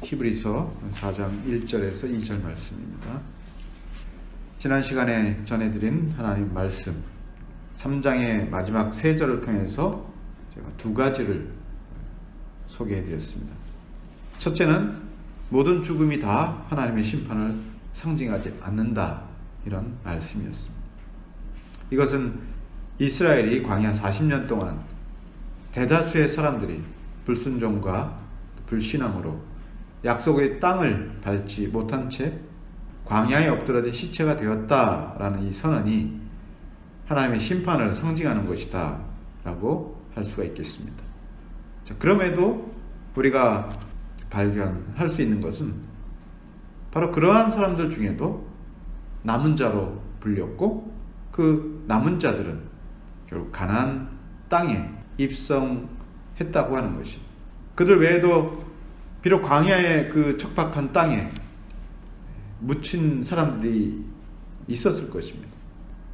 히브리서 4장 1절에서 2절 말씀입니다. 지난 시간에 전해드린 하나님 말씀 3장의 마지막 3절을 통해서 제가 두 가지를 소개해드렸습니다. 첫째는 모든 죽음이 다 하나님의 심판을 상징하지 않는다, 이런 말씀이었습니다. 이것은 이스라엘이 광야 40년 동안 대다수의 사람들이 불순종과 불신앙으로 약속의 땅을 밟지 못한 채 광야에 엎드러진 시체가 되었다라는 이 선언이 하나님의 심판을 상징하는 것이다 라고 할 수가 있겠습니다. 자, 그럼에도 우리가 발견할 수 있는 것은 바로 그러한 사람들 중에도 남은 자로 불렸고, 그 남은 자들은 결국 가나안 땅에 입성했다고 하는 것이, 그들 외에도 비록 광야의 그 척박한 땅에 묻힌 사람들이 있었을 것입니다.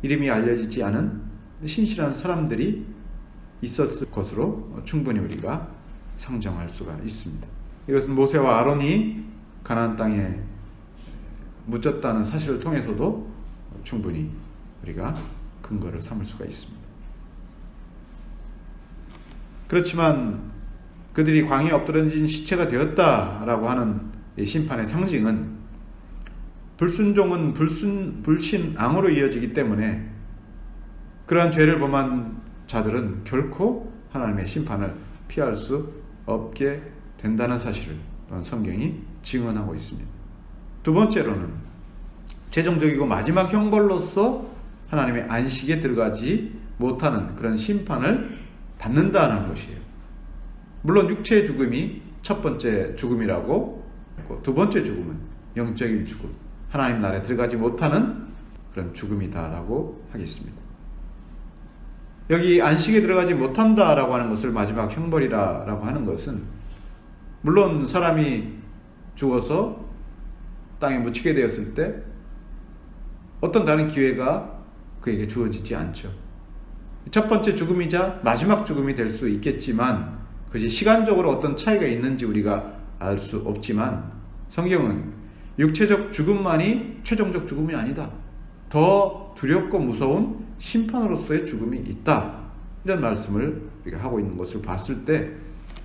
이름이 알려지지 않은 신실한 사람들이 있었을 것으로 충분히 우리가 상정할 수가 있습니다. 이것은 모세와 아론이 가나안 땅에 묻혔다는 사실을 통해서도 충분히 우리가 근거를 삼을 수가 있습니다. 그렇지만 그들이 광야에 엎드러진 시체가 되었다라고 하는 심판의 상징은 불순종은 불신앙으로 이어지기 때문에 그러한 죄를 범한 자들은 결코 하나님의 심판을 피할 수 없게 된다는 사실을 성경이 증언하고 있습니다. 두 번째로는 최종적이고 마지막 형벌로서 하나님의 안식에 들어가지 못하는 그런 심판을 받는다는 것이에요. 물론 육체의 죽음이 첫 번째 죽음이라고 했고, 두 번째 죽음은 영적인 죽음, 하나님 나라에 들어가지 못하는 그런 죽음이다라고 하겠습니다. 여기 안식에 들어가지 못한다라고 하는 것을 마지막 형벌이라고 하는 것은, 물론 사람이 죽어서 땅에 묻히게 되었을 때 어떤 다른 기회가 그에게 주어지지 않죠. 첫 번째 죽음이자 마지막 죽음이 될 수 있겠지만, 그것이 시간적으로 어떤 차이가 있는지 우리가 알 수 없지만, 성경은 육체적 죽음만이 최종적 죽음이 아니다, 더 두렵고 무서운 심판으로서의 죽음이 있다, 이런 말씀을 우리가 하고 있는 것을 봤을 때,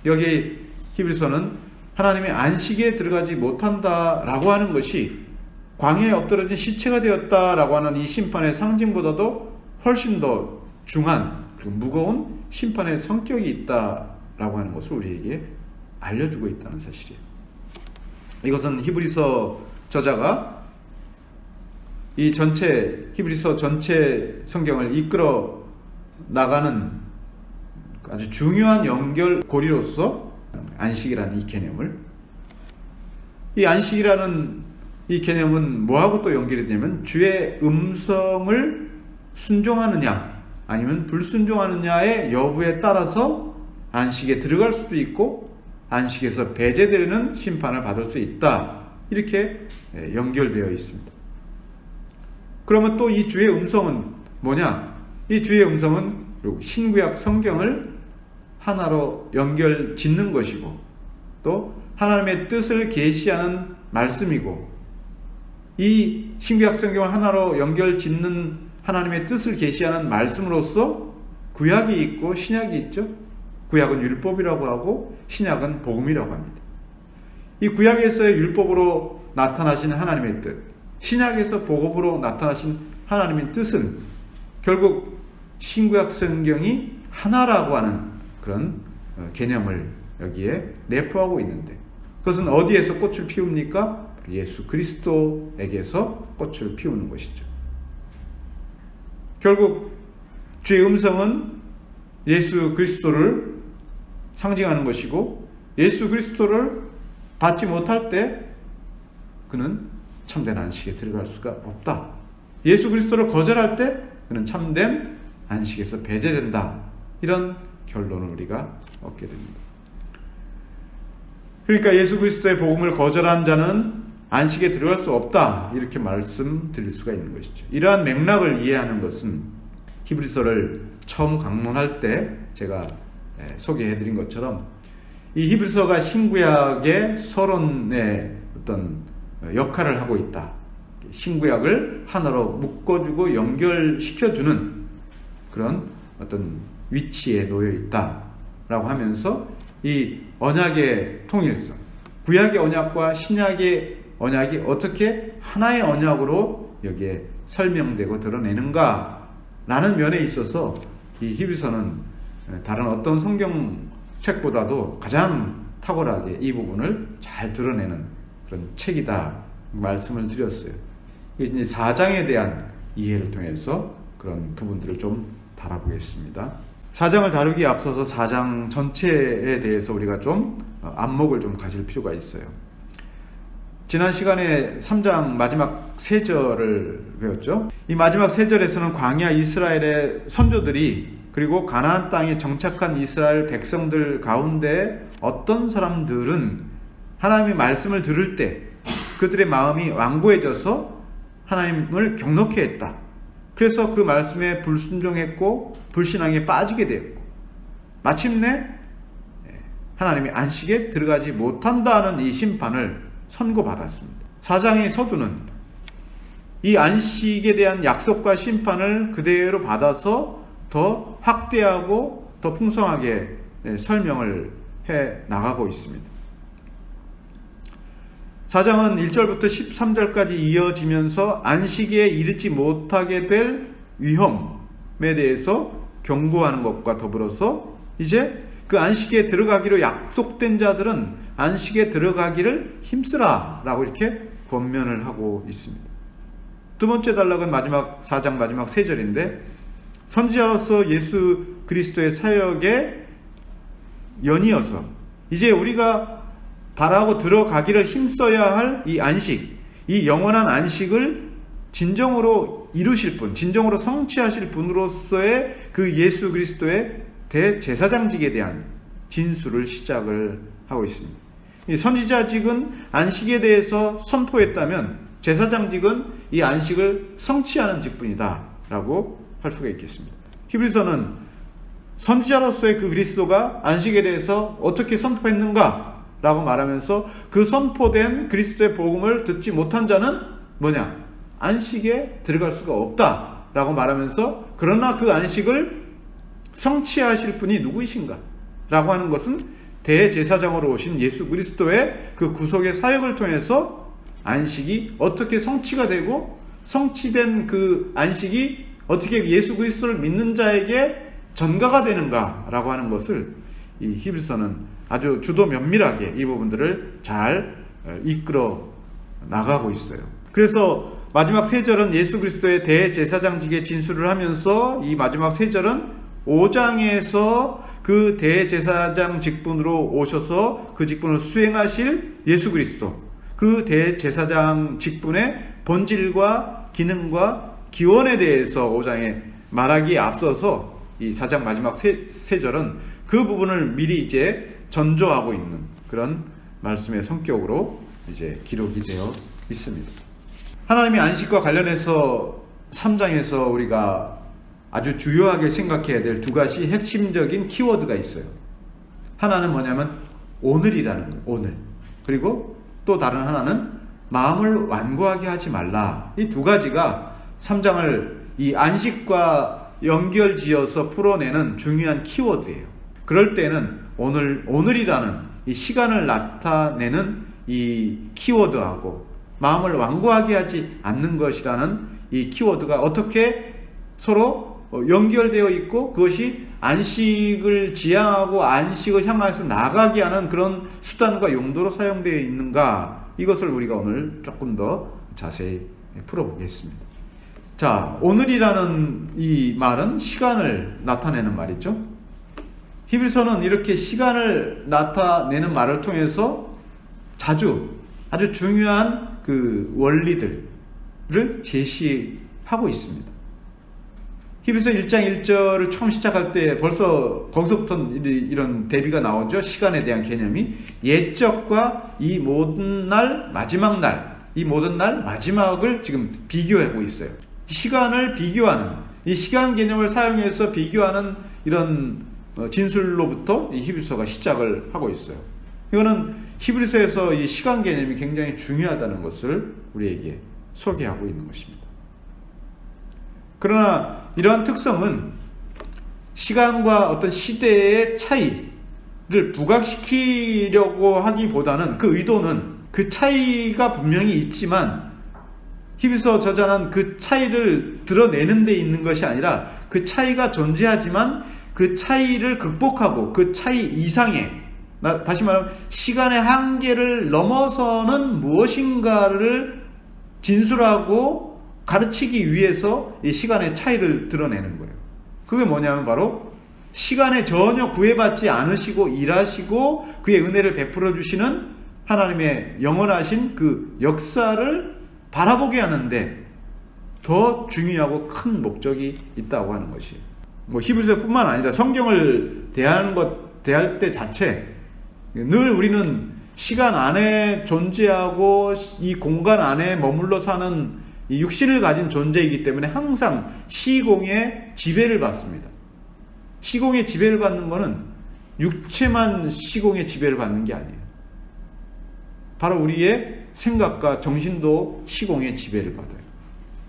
여기 히브리서는 하나님의 안식에 들어가지 못한다라고 하는 것이 광야에 엎드러진 시체가 되었다라고 하는 이 심판의 상징보다도 훨씬 더 중한, 그리고 무거운 심판의 성격이 있다라고 하는 것을 우리에게 알려주고 있다는 사실이에요. 이것은 히브리서 저자가 이 전체 히브리서 전체 성경을 이끌어 나가는 아주 중요한 연결고리로서 안식이라는 이 개념을, 이 안식이라는 이 개념은 뭐하고 또 연결이 되냐면, 주의 음성을 순종하느냐 아니면 불순종하느냐의 여부에 따라서 안식에 들어갈 수도 있고 안식에서 배제되는 심판을 받을 수 있다, 이렇게 연결되어 있습니다. 그러면 또 이 주의 음성은 뭐냐? 이 주의 음성은 신구약 성경을 하나로 연결 짓는 것이고, 또 하나님의 뜻을 계시하는 말씀이고, 이 신구약 성경을 하나로 연결 짓는 하나님의 뜻을 계시하는 말씀으로서 구약이 있고 신약이 있죠. 구약은 율법이라고 하고 신약은 복음이라고 합니다. 이 구약에서의 율법으로 나타나신 하나님의 뜻, 신약에서 복음으로 나타나신 하나님의 뜻은 결국 신구약 성경이 하나라고 하는 그런 개념을 여기에 내포하고 있는데, 그것은 어디에서 꽃을 피웁니까? 예수 그리스도에게서 꽃을 피우는 것이죠. 결국 주의 음성은 예수 그리스도를 상징하는 것이고, 예수 그리스도를 받지 못할 때 그는 참된 안식에 들어갈 수가 없다. 예수 그리스도를 거절할 때 그는 참된 안식에서 배제된다, 이런 결론을 우리가 얻게 됩니다. 그러니까 예수 그리스도의 복음을 거절한 자는 안식에 들어갈 수 없다, 이렇게 말씀드릴 수가 있는 것이죠. 이러한 맥락을 이해하는 것은 히브리서를 처음 강론할 때 제가 소개해드린 것처럼 이 히브리서가 신구약의 서론의 어떤 역할을 하고 있다. 신구약을 하나로 묶어주고 연결시켜주는 그런 어떤 위치에 놓여 있다라고 하면서 이 언약의 통일성, 구약의 언약과 신약의 언약이 어떻게 하나의 언약으로 여기에 설명되고 드러내는가 라는 면에 있어서 이 히브리서는 다른 어떤 성경책보다도 가장 탁월하게 이 부분을 잘 드러내는 그런 책이다 말씀을 드렸어요. 이제 4장에 대한 이해를 통해서 그런 부분들을 좀 다뤄보겠습니다. 4장을 다루기에 앞서서 4장 전체에 대해서 우리가 좀 안목을 좀 가질 필요가 있어요. 지난 시간에 3장 마지막 3절을 배웠죠. 이 마지막 3절에서는 광야 이스라엘의 선조들이 그리고 가나안 땅에 정착한 이스라엘 백성들 가운데 어떤 사람들은 하나님의 말씀을 들을 때 그들의 마음이 완고해져서 하나님을 경노케 했다. 그래서 그 말씀에 불순종했고 불신앙에 빠지게 되었고 마침내 하나님의 안식에 들어가지 못한다는 이 심판을 선고받았습니다. 4장의 서두는 이 안식에 대한 약속과 심판을 그대로 받아서 더 확대하고 더 풍성하게 설명을 해 나가고 있습니다. 4장은 1절부터 13절까지 이어지면서 안식에 이르지 못하게 될 위험에 대해서 경고하는 것과 더불어서 이제 그 안식에 들어가기로 약속된 자들은 안식에 들어가기를 힘쓰라 라고 이렇게 권면을 하고 있습니다. 두 번째 단락은 마지막 4장 마지막 3절인데 선지자로서 예수 그리스도의 사역에 연이어서 이제 우리가 바라고 들어가기를 힘써야 할 이 안식, 이 영원한 안식을 진정으로 이루실 분, 진정으로 성취하실 분으로서의 그 예수 그리스도의 대제사장직에 대한 진술을 시작을 하고 있습니다. 이 선지자직은 안식에 대해서 선포했다면 제사장직은 이 안식을 성취하는 직분이다 라고 할 수가 있겠습니다. 히브리서는 선지자로서의 그 그리스도가 안식에 대해서 어떻게 선포했는가 라고 말하면서 그 선포된 그리스도의 복음을 듣지 못한 자는 뭐냐? 안식에 들어갈 수가 없다 라고 말하면서 그러나 그 안식을 성취하실 분이 누구이신가? 라고 하는 것은 대제사장으로 오신 예수 그리스도의 그 구속의 사역을 통해서 안식이 어떻게 성취가 되고 성취된 그 안식이 어떻게 예수 그리스도를 믿는 자에게 전가가 되는가 라고 하는 것을 이 히브리서는 아주 주도 면밀하게 이 부분들을 잘 이끌어 나가고 있어요. 그래서 마지막 3절은 예수 그리스도의 대제사장직의 진술을 하면서 이 마지막 3절은 5장에서 그 대제사장 직분으로 오셔서 그 직분을 수행하실 예수 그리스도, 그 대제사장 직분의 본질과 기능과 기원에 대해서 5장에 말하기에 앞서서 이 4장 마지막 3절은 그 부분을 미리 이제 전조하고 있는 그런 말씀의 성격으로 이제 기록이 되어 있습니다. 하나님의 안식과 관련해서 3장에서 우리가 아주 주요하게 생각해야 될 두 가지 핵심적인 키워드가 있어요. 하나는 뭐냐면 오늘이라는 거예요. 오늘. 그리고 또 다른 하나는 마음을 완고하게 하지 말라. 이 두 가지가 3장을 이 안식과 연결지어서 풀어내는 중요한 키워드예요. 그럴 때는 오늘이라는 이 시간을 나타내는 이 키워드하고 마음을 완고하게 하지 않는 것이라는 이 키워드가 어떻게 서로 연결되어 있고 그것이 안식을 지향하고 안식을 향해서 나가게 하는 그런 수단과 용도로 사용되어 있는가, 이것을 우리가 오늘 조금 더 자세히 풀어보겠습니다. 자, 오늘이라는 이 말은 시간을 나타내는 말이죠. 히브리서는 이렇게 시간을 나타내는 말을 통해서 아주 중요한 그 원리들을 제시하고 있습니다. 히브리서 1장 1절을 처음 시작할 때 벌써 거기서부터 이런 대비가 나오죠. 시간에 대한 개념이 옛적과 이 모든 날 마지막 날, 이 모든 날 마지막을 지금 비교하고 있어요. 시간을 비교하는, 이 시간 개념을 사용해서 비교하는 이런 진술로부터 이 히브리서가 시작을 하고 있어요. 이거는 히브리서에서 이 시간 개념이 굉장히 중요하다는 것을 우리에게 소개하고 있는 것입니다. 그러나 이러한 특성은 시간과 어떤 시대의 차이를 부각시키려고 하기보다는 그 의도는 그 차이가 분명히 있지만 히브리서 저자는 그 차이를 드러내는 데 있는 것이 아니라 그 차이가 존재하지만 그 차이를 극복하고 그 차이 이상의, 다시 말하면 시간의 한계를 넘어서는 무엇인가를 진술하고 가르치기 위해서 이 시간의 차이를 드러내는 거예요. 그게 뭐냐면 바로 시간에 전혀 구애받지 않으시고 일하시고 그의 은혜를 베풀어 주시는 하나님의 영원하신 그 역사를 바라보게 하는데 더 중요하고 큰 목적이 있다고 하는 것이에요. 히브리서뿐만 아니라 성경을 대할 때 자체 늘 우리는 시간 안에 존재하고 이 공간 안에 머물러 사는 이 육신을 가진 존재이기 때문에 항상 시공의 지배를 받습니다. 시공의 지배를 받는 것은 육체만 시공의 지배를 받는 게 아니에요. 바로 우리의 생각과 정신도 시공의 지배를 받아요.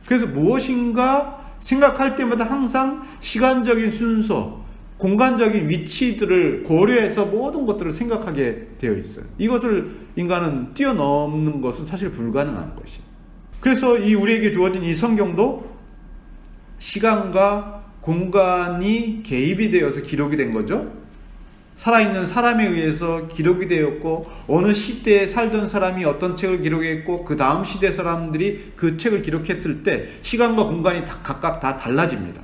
그래서 무엇인가 생각할 때마다 항상 시간적인 순서, 공간적인 위치들을 고려해서 모든 것들을 생각하게 되어 있어요. 이것을 인간은 뛰어넘는 것은 사실 불가능한 것이에요. 그래서 우리에게 주어진 이 성경도 시간과 공간이 개입이 되어서 기록이 된 거죠. 살아있는 사람에 의해서 기록이 되었고 어느 시대에 살던 사람이 어떤 책을 기록했고 그 다음 시대 사람들이 그 책을 기록했을 때 시간과 공간이 각각 다 달라집니다.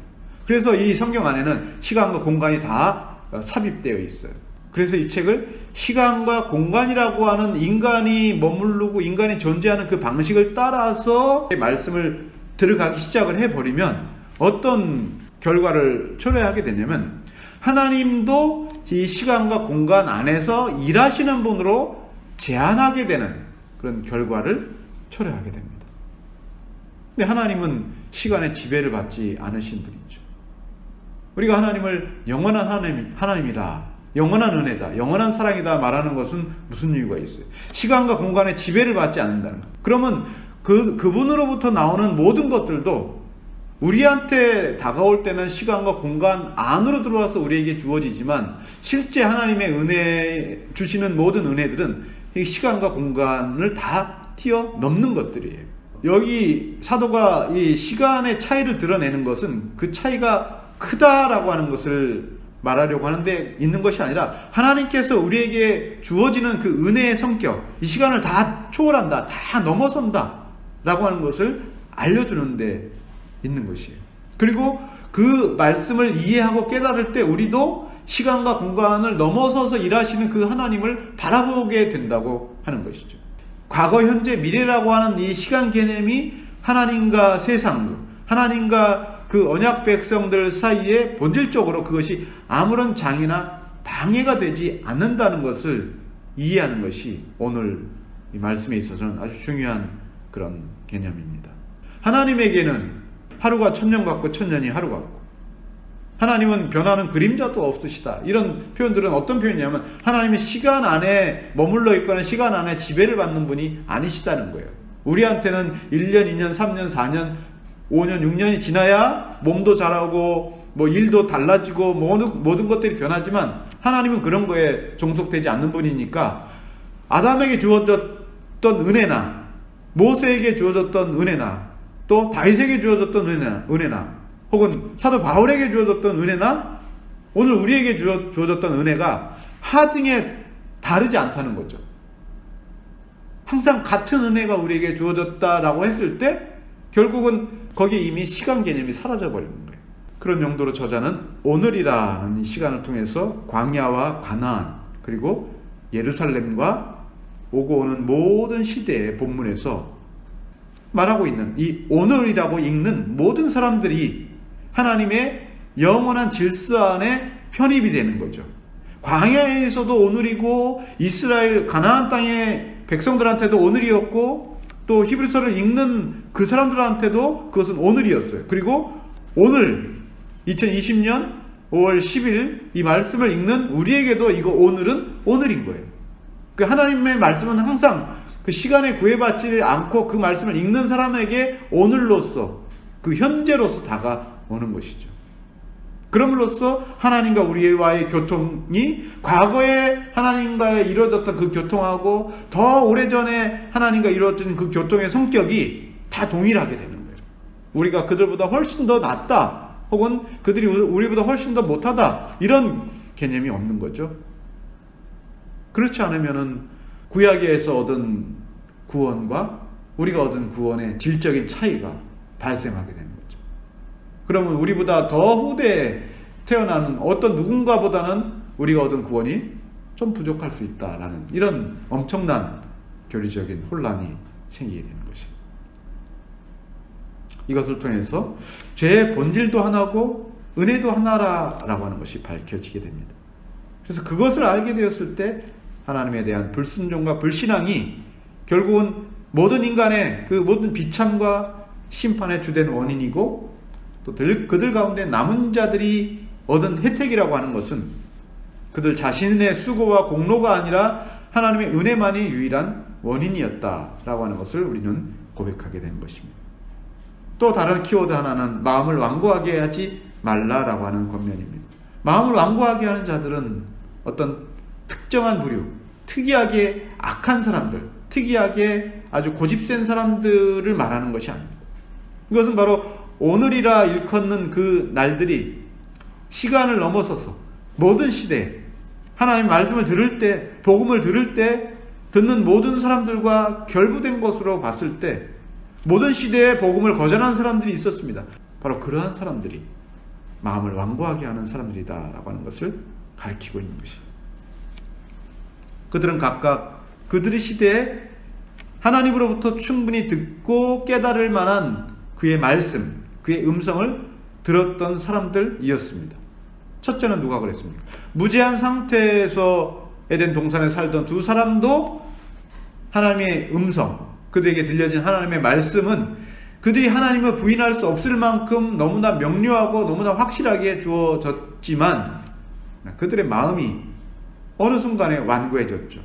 그래서 이 성경 안에는 시간과 공간이 다 삽입되어 있어요. 그래서 이 책을 시간과 공간이라고 하는 인간이 머무르고 인간이 존재하는 그 방식을 따라서 말씀을 들어가기 시작을 해버리면 어떤 결과를 초래하게 되냐면 하나님도 이 시간과 공간 안에서 일하시는 분으로 제한하게 되는 그런 결과를 초래하게 됩니다. 근데 하나님은 시간의 지배를 받지 않으신 분이죠. 우리가 하나님을 영원한 하나님이다, 영원한 은혜다, 영원한 사랑이다 말하는 것은 무슨 이유가 있어요? 시간과 공간의 지배를 받지 않는다는 것. 그러면 그분으로부터 나오는 모든 것들도 우리한테 다가올 때는 시간과 공간 안으로 들어와서 우리에게 주어지지만 실제 하나님의 은혜 주시는 모든 은혜들은 이 시간과 공간을 다 뛰어넘는 것들이에요. 여기 사도가 이 시간의 차이를 드러내는 것은 그 차이가 크다라고 하는 것을 말하려고 하는데 있는 것이 아니라 하나님께서 우리에게 주어지는 그 은혜의 성격, 이 시간을 다 초월한다, 다 넘어선다 라고 하는 것을 알려주는 데 있는 것이에요. 그리고 그 말씀을 이해하고 깨달을 때 우리도 시간과 공간을 넘어서서 일하시는 그 하나님을 바라보게 된다고 하는 것이죠. 과거, 현재, 미래라고 하는 이 시간 개념이 하나님과 세상, 하나님과 그 언약 백성들 사이에 본질적으로 그것이 아무런 장애나 방해가 되지 않는다는 것을 이해하는 것이 오늘 이 말씀에 있어서는 아주 중요한 그런 개념입니다. 하나님에게는 하루가 천년 같고 천년이 하루 같고 하나님은 변하는 그림자도 없으시다. 이런 표현들은 어떤 표현이냐면 하나님이 시간 안에 머물러 있거나 시간 안에 지배를 받는 분이 아니시다는 거예요. 우리한테는 1년, 2년, 3년, 4년, 5년, 6년이 지나야 몸도 자라고 일도 달라지고 모든 것들이 변하지만 하나님은 그런 거에 종속되지 않는 분이니까 아담에게 주어졌던 은혜나 모세에게 주어졌던 은혜나 또 다윗에게 주어졌던 은혜나 혹은 사도 바울에게 주어졌던 은혜나 오늘 우리에게 주어졌던 은혜가 하등에 다르지 않다는 거죠. 항상 같은 은혜가 우리에게 주어졌다라고 했을 때 결국은 거기에 이미 시간 개념이 사라져 버리는 거예요. 그런 용도로 저자는 오늘이라는 이 시간을 통해서 광야와 가나안 그리고 예루살렘과 오고 오는 모든 시대의 본문에서 말하고 있는 이 오늘이라고 읽는 모든 사람들이 하나님의 영원한 질서 안에 편입이 되는 거죠. 광야에서도 오늘이고 이스라엘 가나안 땅의 백성들한테도 오늘이었고 또 히브리서를 읽는 그 사람들한테도 그것은 오늘이었어요. 그리고 오늘 2020년 5월 10일 이 말씀을 읽는 우리에게도 이거 오늘은 오늘인 거예요. 그 하나님의 말씀은 항상 그 시간에 구애받지 않고 그 말씀을 읽는 사람에게 오늘로서 그 현재로서 다가오는 것이죠. 그럼으로써 하나님과 우리와의 교통이 과거에 하나님과 이루어졌던 그 교통하고 더 오래전에 하나님과 이루어진 그 교통의 성격이 다 동일하게 되는 거예요. 우리가 그들보다 훨씬 더 낫다 혹은 그들이 우리보다 훨씬 더 못하다 이런 개념이 없는 거죠. 그렇지 않으면은 구약에서 얻은 구원과 우리가 얻은 구원의 질적인 차이가 발생하게 되는 거죠. 그러면 우리보다 더 후대에 태어나는 어떤 누군가보다는 우리가 얻은 구원이 좀 부족할 수 있다라는 이런 엄청난 교리적인 혼란이 생기게 되는 것입니다. 이것을 통해서 죄의 본질도 하나고 은혜도 하나라고 하는 것이 밝혀지게 됩니다. 그래서 그것을 알게 되었을 때 하나님에 대한 불순종과 불신앙이 결국은 모든 인간의 그 모든 비참과 심판의 주된 원인이고 또 그들 가운데 남은 자들이 얻은 혜택이라고 하는 것은 그들 자신의 수고와 공로가 아니라 하나님의 은혜만이 유일한 원인이었다라고 하는 것을 우리는 고백하게 된 것입니다. 또 다른 키워드 하나는 마음을 완고하게 하지 말라라고 하는 권면입니다. 마음을 완고하게 하는 자들은 어떤 특정한 부류, 특이하게 악한 사람들, 특이하게 아주 고집센 사람들을 말하는 것이 아닙니다. 이것은 바로 오늘이라 일컫는 그 날들이 시간을 넘어서서 모든 시대에 하나님 말씀을 들을 때, 복음을 들을 때 듣는 모든 사람들과 결부된 것으로 봤을 때 모든 시대에 복음을 거절하는 사람들이 있었습니다. 바로 그러한 사람들이 마음을 완고하게 하는 사람들이다라고 하는 것을 가리키고 있는 것입니다. 그들은 각각 그들의 시대에 하나님으로부터 충분히 듣고 깨달을 만한 그의 말씀, 그의 음성을 들었던 사람들이었습니다. 첫째는 누가 그랬습니까? 무죄한 상태에서 에덴 동산에 살던 두 사람도 하나님의 음성, 그들에게 들려진 하나님의 말씀은 그들이 하나님을 부인할 수 없을 만큼 너무나 명료하고 너무나 확실하게 주어졌지만 그들의 마음이 어느 순간에 완고해졌죠.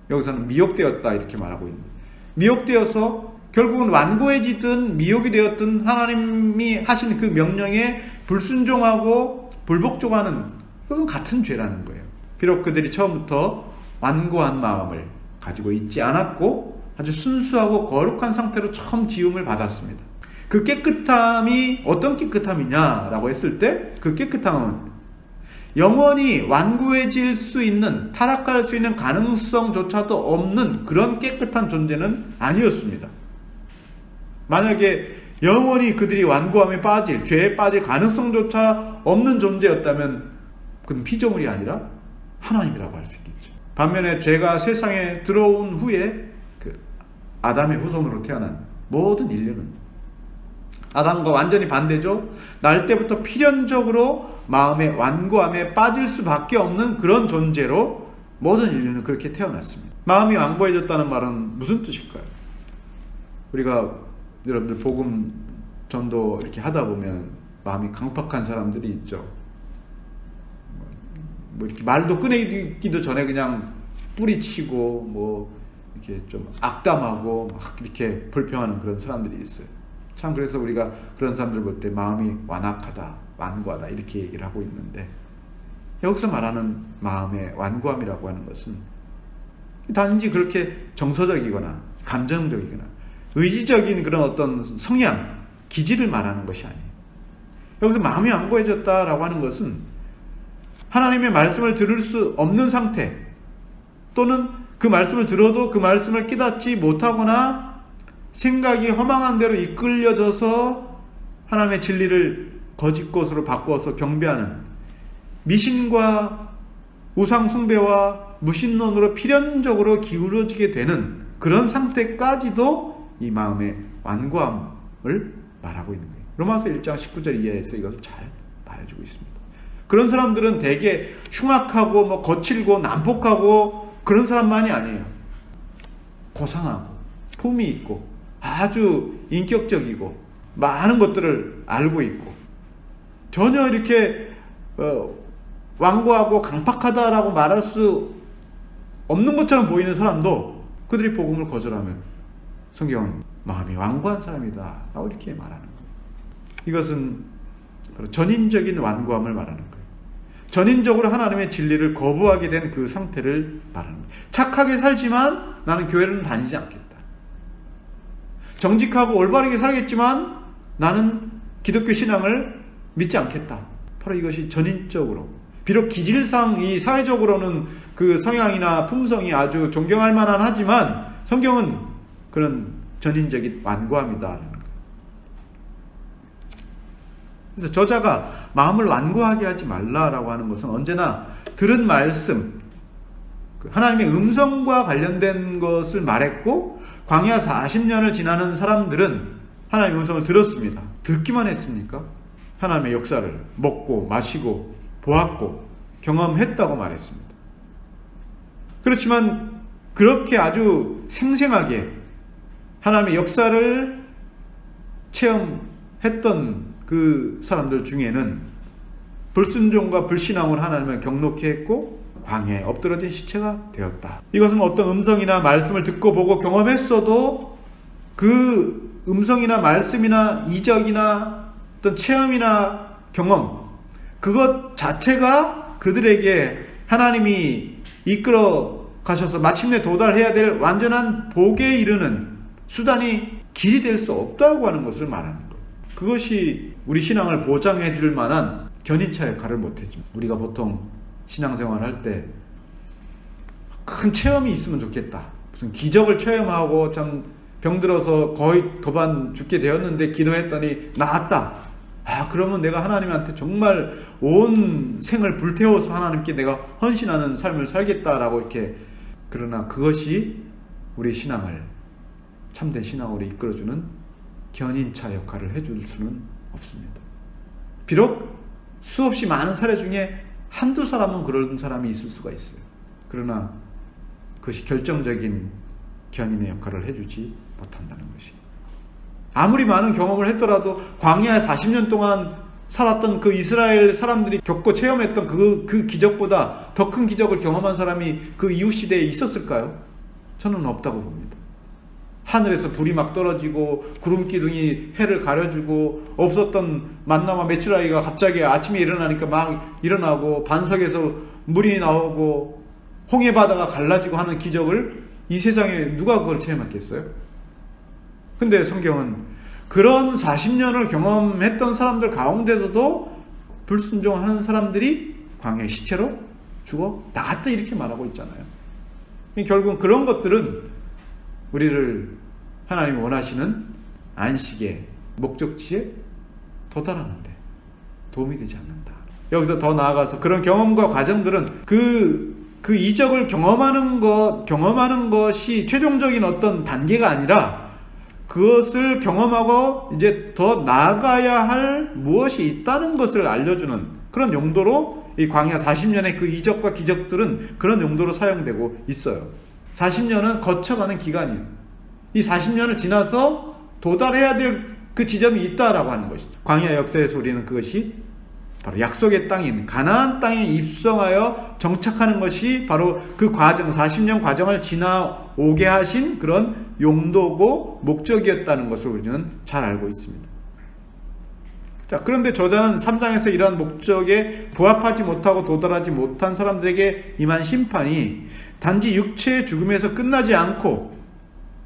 여기서는 미혹되었다 이렇게 말하고 있는데, 미혹되어서 결국은 완고해지든 미혹이 되었든 하나님이 하신 그 명령에 불순종하고 불복종하는 그것은 같은 죄라는 거예요. 비록 그들이 처음부터 완고한 마음을 가지고 있지 않았고 아주 순수하고 거룩한 상태로 처음 지음을 받았습니다. 그 깨끗함이 어떤 깨끗함이냐라고 했을 때 그 깨끗함은 영원히 완고해질 수 있는, 타락할 수 있는 가능성조차도 없는 그런 깨끗한 존재는 아니었습니다. 만약에 영원히 그들이 완고함에 빠질, 죄에 빠질 가능성조차 없는 존재였다면 그건 피조물이 아니라 하나님이라고 할 수 있겠죠. 반면에 죄가 세상에 들어온 후에 그 아담의 후손으로 태어난 모든 인류는 아담과 완전히 반대죠. 날 때부터 필연적으로 마음의 완고함에 빠질 수밖에 없는 그런 존재로 모든 인류는 그렇게 태어났습니다. 마음이 완고해졌다는 말은 무슨 뜻일까요? 우리가 여러분들 복음 전도 이렇게 하다 보면 마음이 강팍한 사람들이 있죠. 뭐 이렇게 말도 꺼내기도 전에 그냥 뿌리치고 뭐 이렇게 좀 악담하고 막 이렇게 불평하는 그런 사람들이 있어요. 참 그래서 우리가 그런 사람들 볼 때 마음이 완악하다, 완고하다 이렇게 얘기를 하고 있는데, 여기서 말하는 마음의 완고함이라고 하는 것은 단지 그렇게 정서적이거나 감정적이거나 의지적인 그런 어떤 성향, 기질을 말하는 것이 아니에요. 여기서 마음이 완고해졌다라고 하는 것은 하나님의 말씀을 들을 수 없는 상태, 또는 그 말씀을 들어도 그 말씀을 깨닫지 못하거나 생각이 허망한 대로 이끌려져서 하나님의 진리를 거짓 것으로 바꿔서 경배하는 미신과 우상 숭배와 무신론으로 필연적으로 기울어지게 되는 그런 상태까지도 이 마음의 완고함을 말하고 있는 거예요. 로마서 1장 19절 이하에서 이것을 잘 말해주고 있습니다. 그런 사람들은 되게 흉악하고 뭐 거칠고 난폭하고 그런 사람만이 아니에요. 고상하고 품이 있고 아주 인격적이고 많은 것들을 알고 있고 전혀 이렇게 완고하고 강팍하다라고 말할 수 없는 것처럼 보이는 사람도 그들이 복음을 거절하면 성경은 마음이 완고한 사람이다 라고 이렇게 말하는 거예요. 이것은 바로 전인적인 완고함을 말하는 거예요. 전인적으로 하나님의 진리를 거부하게 된 그 상태를 말하는 거예요. 착하게 살지만 나는 교회는 다니지 않겠다. 정직하고 올바르게 살겠지만 나는 기독교 신앙을 믿지 않겠다. 바로 이것이 전인적으로, 비록 기질상 이 사회적으로는 그 성향이나 품성이 아주 존경할 만한 하지만 성경은 그런 전인적인 완고함이다. 그래서 저자가 마음을 완고하게 하지 말라라고 하는 것은 언제나 들은 말씀, 하나님의 음성과 관련된 것을 말했고, 광야 40년을 지나는 사람들은 하나님의 음성을 들었습니다. 듣기만 했습니까? 하나님의 역사를 먹고 마시고 보았고 경험했다고 말했습니다. 그렇지만 그렇게 아주 생생하게 하나님의 역사를 체험했던 그 사람들 중에는 불순종과 불신앙으로 하나님을 경록케 했고 광야에 엎드러진 시체가 되었다. 이것은 어떤 음성이나 말씀을 듣고 보고 경험했어도 그 음성이나 말씀이나 이적이나 어떤 체험이나 경험, 그것 자체가 그들에게 하나님이 이끌어 가셔서 마침내 도달해야 될 완전한 복에 이르는 수단이 길이 될 수 없다고 하는 것을 말하는 거예요. 그것이 우리 신앙을 보장해 줄 만한 견인차 역할을 못해줍니다. 우리가 보통 신앙생활 할 때 큰 체험이 있으면 좋겠다. 무슨 기적을 체험하고 참 병들어서 거의 거반 죽게 되었는데 기도했더니 나았다. 그러면 내가 하나님한테 정말 온 생을 불태워서 하나님께 내가 헌신하는 삶을 살겠다라고 이렇게. 그러나 그것이 우리 신앙을 참된 신앙으로 이끌어주는 견인차 역할을 해줄 수는 없습니다. 비록 수없이 많은 사례 중에 한두 사람은 그런 사람이 있을 수가 있어요. 그러나 그것이 결정적인 견인의 역할을 해주지 못한다는 것이. 아무리 많은 경험을 했더라도 광야에 40년 동안 살았던 그 이스라엘 사람들이 겪고 체험했던 그 기적보다 더 큰 기적을 경험한 사람이 그 이후 시대에 있었을까요? 저는 없다고 봅니다. 하늘에서 불이 막 떨어지고 구름 기둥이 해를 가려주고 없었던 만나와 메추라기가 갑자기 아침에 일어나니까 막 일어나고 반석에서 물이 나오고 홍해 바다가 갈라지고 하는 기적을 이 세상에 누가 그걸 체험했겠어요? 근데 성경은 그런 40년을 경험했던 사람들 가운데서도 불순종하는 사람들이 광야의 시체로 죽어 나갔다 이렇게 말하고 있잖아요. 결국은 그런 것들은 우리를 하나님이 원하시는 안식의 목적지에 도달하는데 도움이 되지 않는다. 여기서 더 나아가서 그런 경험과 과정들은 그 이적을 경험하는 것이 최종적인 어떤 단계가 아니라 그것을 경험하고 이제 더 나아가야 할 무엇이 있다는 것을 알려주는 그런 용도로 이 광야 40년의 그 이적과 기적들은 그런 용도로 사용되고 있어요. 40년은 거쳐가는 기간이에요. 이 40년을 지나서 도달해야 될 그 지점이 있다라고 하는 것이죠. 광야 역사에서 우리는 그것이 바로 약속의 땅인 가나안 땅에 입성하여 정착하는 것이 바로 그 과정, 40년 과정을 지나오게 하신 그런 용도고 목적이었다는 것을 우리는 잘 알고 있습니다. 자, 그런데 저자는 3장에서 이러한 목적에 부합하지 못하고 도달하지 못한 사람들에게 임한 심판이 단지 육체의 죽음에서 끝나지 않고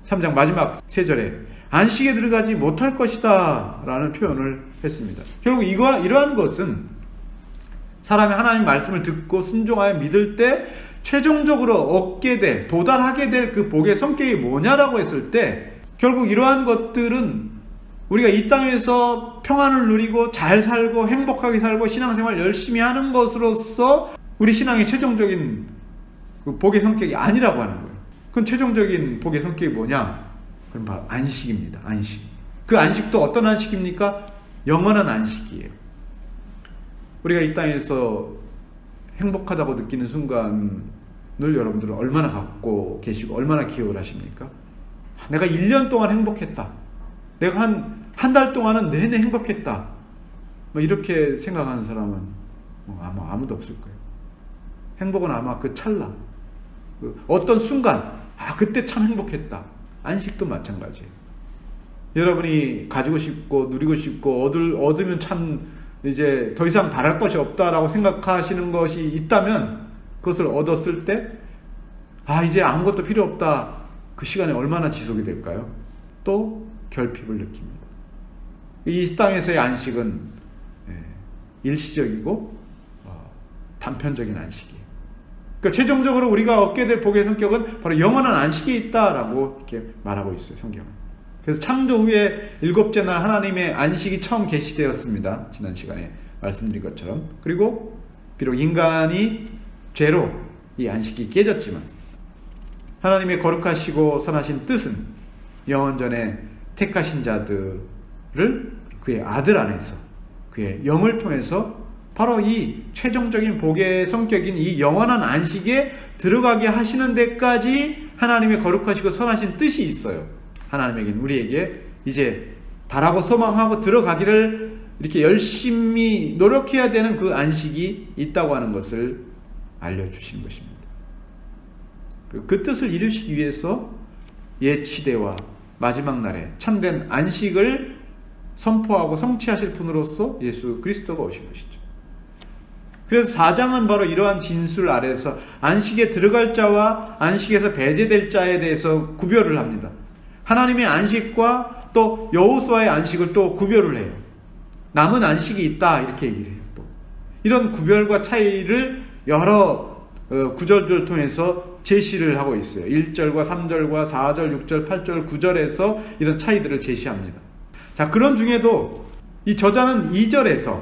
3장 마지막 3절에 안식에 들어가지 못할 것이다 라는 표현을 했습니다. 결국 이러한 것은 사람이 하나님 말씀을 듣고 순종하여 믿을 때 최종적으로 얻게 될, 도달하게 될 그 복의 성격이 뭐냐라고 했을 때 결국 이러한 것들은 우리가 이 땅에서 평안을 누리고 잘 살고 행복하게 살고 신앙생활 열심히 하는 것으로서 우리 신앙의 최종적인 그 복의 성격이 아니라고 하는 거예요. 그럼 최종적인 복의 성격이 뭐냐? 그럼 바로 안식입니다. 안식. 그 안식도 어떤 안식입니까? 영원한 안식이에요. 우리가 이 땅에서 행복하다고 느끼는 순간을 여러분들은 얼마나 갖고 계시고 얼마나 기억을 하십니까? 내가 1년 동안 행복했다. 내가 한 달 동안은 내내 행복했다. 이렇게 생각하는 사람은 아마 아무도 없을 거예요. 행복은 아마 그 찰나, 어떤 순간, 그때 참 행복했다. 안식도 마찬가지예요. 여러분이 가지고 싶고 누리고 싶고 얻으면 참 이제 더 이상 바랄 것이 없다라고 생각하시는 것이 있다면, 그것을 얻었을 때 이제 아무것도 필요 없다. 그 시간이 얼마나 지속이 될까요? 또 결핍을 느낍니다. 이 땅에서의 안식은 일시적이고 단편적인 안식이에요. 그러니까 최종적으로 우리가 얻게 될 복의 성격은 바로 영원한 안식이 있다라고 이렇게 말하고 있어요, 성경은. 그래서 창조 후에 7째 날 하나님의 안식이 처음 계시되었습니다. 지난 시간에 말씀드린 것처럼. 그리고 비록 인간이 죄로 이 안식이 깨졌지만 하나님의 거룩하시고 선하신 뜻은 영원전에 택하신 자들을 그의 아들 안에서, 그의 영을 통해서 바로 이 최종적인 복의 성격인 이 영원한 안식에 들어가게 하시는 데까지 하나님의 거룩하시고 선하신 뜻이 있어요. 하나님에겐 우리에게 이제 바라고 소망하고 들어가기를 이렇게 열심히 노력해야 되는 그 안식이 있다고 하는 것을 알려주신 것입니다. 그 뜻을 이루시기 위해서 예치대와 마지막 날에 참된 안식을 선포하고 성취하실 분으로서 예수 그리스도가 오신 것이죠. 그래서 4장은 바로 이러한 진술 아래서 안식에 들어갈 자와 안식에서 배제될 자에 대해서 구별을 합니다. 하나님의 안식과 또 여호수아의 안식을 또 구별을 해요. 남은 안식이 있다, 이렇게 얘기를 해요. 또 이런 구별과 차이를 여러 구절들을 통해서 제시를 하고 있어요. 1절과 3절과 4절, 6절, 8절, 9절에서 이런 차이들을 제시합니다. 자, 그런 중에도 이 저자는 2절에서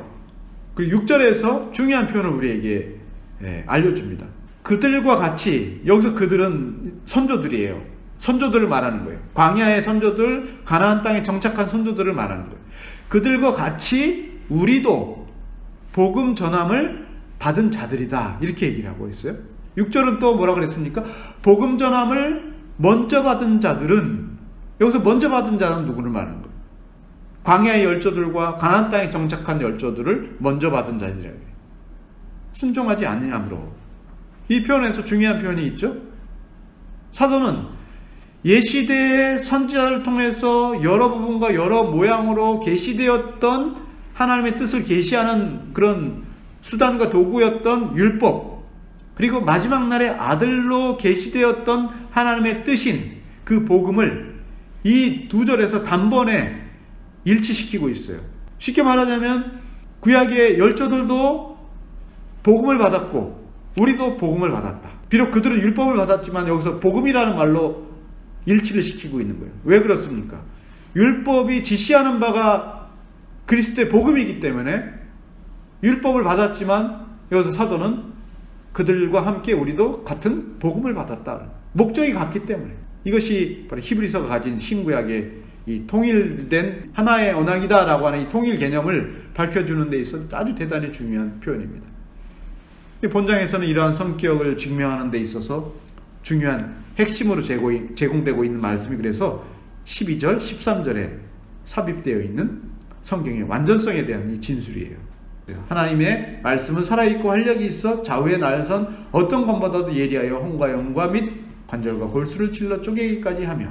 그리고 6절에서 중요한 표현을 우리에게 알려줍니다. 그들과 같이, 여기서 그들은 선조들이에요. 선조들을 말하는 거예요. 광야의 선조들, 가나안 땅에 정착한 선조들을 말하는 거예요. 그들과 같이 우리도 복음 전함을 받은 자들이다, 이렇게 얘기를 하고 있어요. 6절은 또 뭐라 그랬습니까? 복음 전함을 먼저 받은 자들은, 여기서 먼저 받은 자는 누구를 말하는 거예요? 광야의 열조들과 가나안 땅에 정착한 열조들을 먼저 받은 자들이라고 해요. 순종하지 아니함으로. 이 표현에서 중요한 표현이 있죠. 사도는 예시대의 선지자를 통해서 여러 부분과 여러 모양으로 계시되었던 하나님의 뜻을 계시하는 그런 수단과 도구였던 율법, 그리고 마지막 날에 아들로 계시되었던 하나님의 뜻인 그 복음을 이 2절에서 단번에 일치시키고 있어요. 쉽게 말하자면 구약의 열조들도 복음을 받았고 우리도 복음을 받았다. 비록 그들은 율법을 받았지만 여기서 복음이라는 말로 일치를 시키고 있는 거예요. 왜 그렇습니까? 율법이 지시하는 바가 그리스도의 복음이기 때문에 율법을 받았지만 여기서 사도는 그들과 함께 우리도 같은 복음을 받았다. 목적이 같기 때문에. 이것이 바로 히브리서가 가진 신구약의 이 통일된 하나의 언약이다라고 하는 이 통일 개념을 밝혀주는 데 있어 아주 대단히 중요한 표현입니다. 본장에서는 이러한 성격을 증명하는 데 있어서 중요한 핵심으로 제공되고 있는 말씀이 그래서 12절, 13절에 삽입되어 있는 성경의 완전성에 대한 이 진술이에요. 하나님의 말씀은 살아있고 활력이 있어 좌우에 날선 어떤 것보다도 예리하여 홍과 영과 및 관절과 골수를 찔러 쪼개기까지 하며.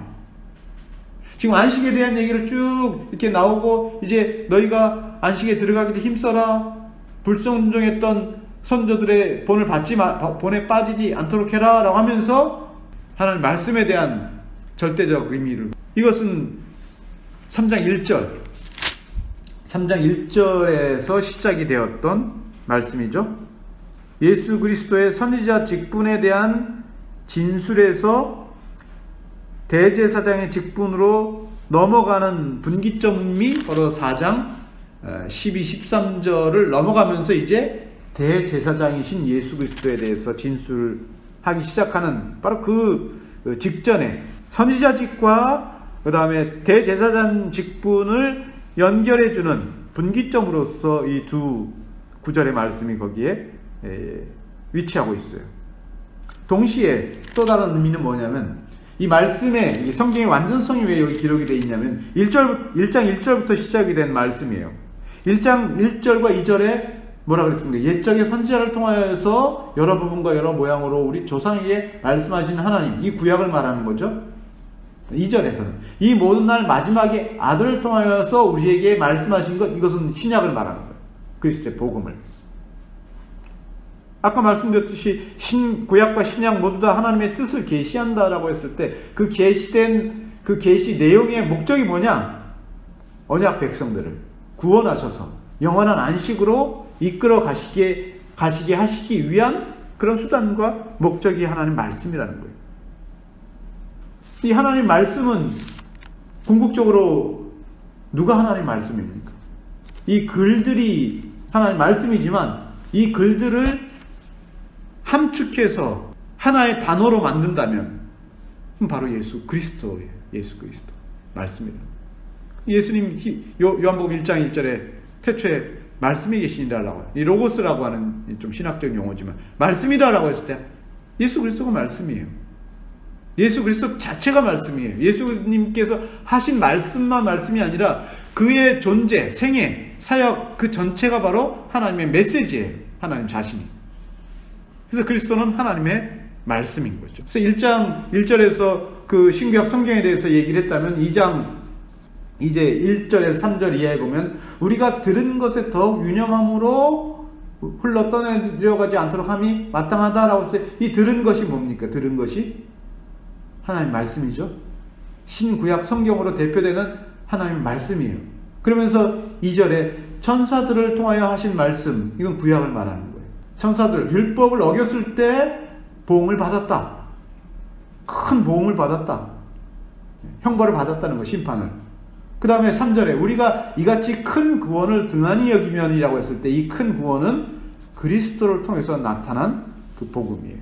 지금 안식에 대한 얘기를 쭉 이렇게 나오고 이제 너희가 안식에 들어가기를 힘써라, 불순종했던 선조들의 본에 빠지지 않도록 해라 라고 하면서 하나님 말씀에 대한 절대적 의미를, 이것은 3장 1절에서 시작이 되었던 말씀이죠. 예수 그리스도의 선지자 직분에 대한 진술에서 대제사장의 직분으로 넘어가는 분기점이 바로 4장 12, 13절을 넘어가면서 이제 대제사장이신 예수 그리스도에 대해서 진술하기 시작하는 바로 그 직전에 선지자직과 그 다음에 대제사장 직분을 연결해주는 분기점으로서 이 두 구절의 말씀이 거기에 위치하고 있어요. 동시에 또 다른 의미는 뭐냐면 이 말씀의 이 성경의 완전성이 왜 여기 기록이 되어 있냐면 1장 1절부터 시작이 된 말씀이에요. 1장 1절과 2절에 뭐라 그랬습니까? 옛적의 선지자를 통하여서 여러 부분과 여러 모양으로 우리 조상에게 말씀하신 하나님, 이 구약을 말하는 거죠. 2절에서는 이 모든 날 마지막에 아들을 통하여서 우리에게 말씀하신 것, 이것은 신약을 말하는 거예요. 그리스도의 복음을. 아까 말씀드렸듯이 구약과 신약 모두 다 하나님의 뜻을 계시한다라고 했을 때 그 계시된 그 계시 내용의 목적이 뭐냐? 언약 백성들을 구원하셔서 영원한 안식으로 이끌어 가시게 하시기 위한 그런 수단과 목적이 하나님 말씀이라는 거예요. 이 하나님 말씀은 궁극적으로 누가 하나님 말씀입니까? 이 글들이 하나님 말씀이지만 이 글들을 함축해서 하나의 단어로 만든다면 바로 예수 그리스도예요. 예수 그리스도 말씀이다. 예수님 요한복음 1장 1절에 태초에 말씀이 계시니라라고, 이 로고스라고 하는 좀 신학적 용어지만 말씀이다라고 했을 때 예수 그리스도가 말씀이에요. 예수 그리스도 자체가 말씀이에요. 예수님께서 하신 말씀만 말씀이 아니라 그의 존재, 생애, 사역 그 전체가 바로 하나님의 메시지예요. 하나님 자신이. 그래서 그리스도는 하나님의 말씀인 거죠. 그래서 1장 1절에서 그 신구약 성경에 대해서 얘기를 했다면 2장 이제 1절에서 3절 이하에 보면 우리가 들은 것에 더욱 유념함으로 흘러 떠내려가지 않도록 함이 마땅하다라고 했어요. 이 들은 것이 뭡니까? 들은 것이 하나님 말씀이죠. 신구약 성경으로 대표되는 하나님 말씀이에요. 그러면서 2절에 천사들을 통하여 하신 말씀, 이건 구약을 말하는 거예요. 천사들, 율법을 어겼을 때 보응을 받았다. 큰 보응을 받았다. 형벌을 받았다는 거, 심판을. 그 다음에 3절에 우리가 이같이 큰 구원을 등한히 여기면이라고 했을 때 이 큰 구원은 그리스도를 통해서 나타난 그 복음이에요.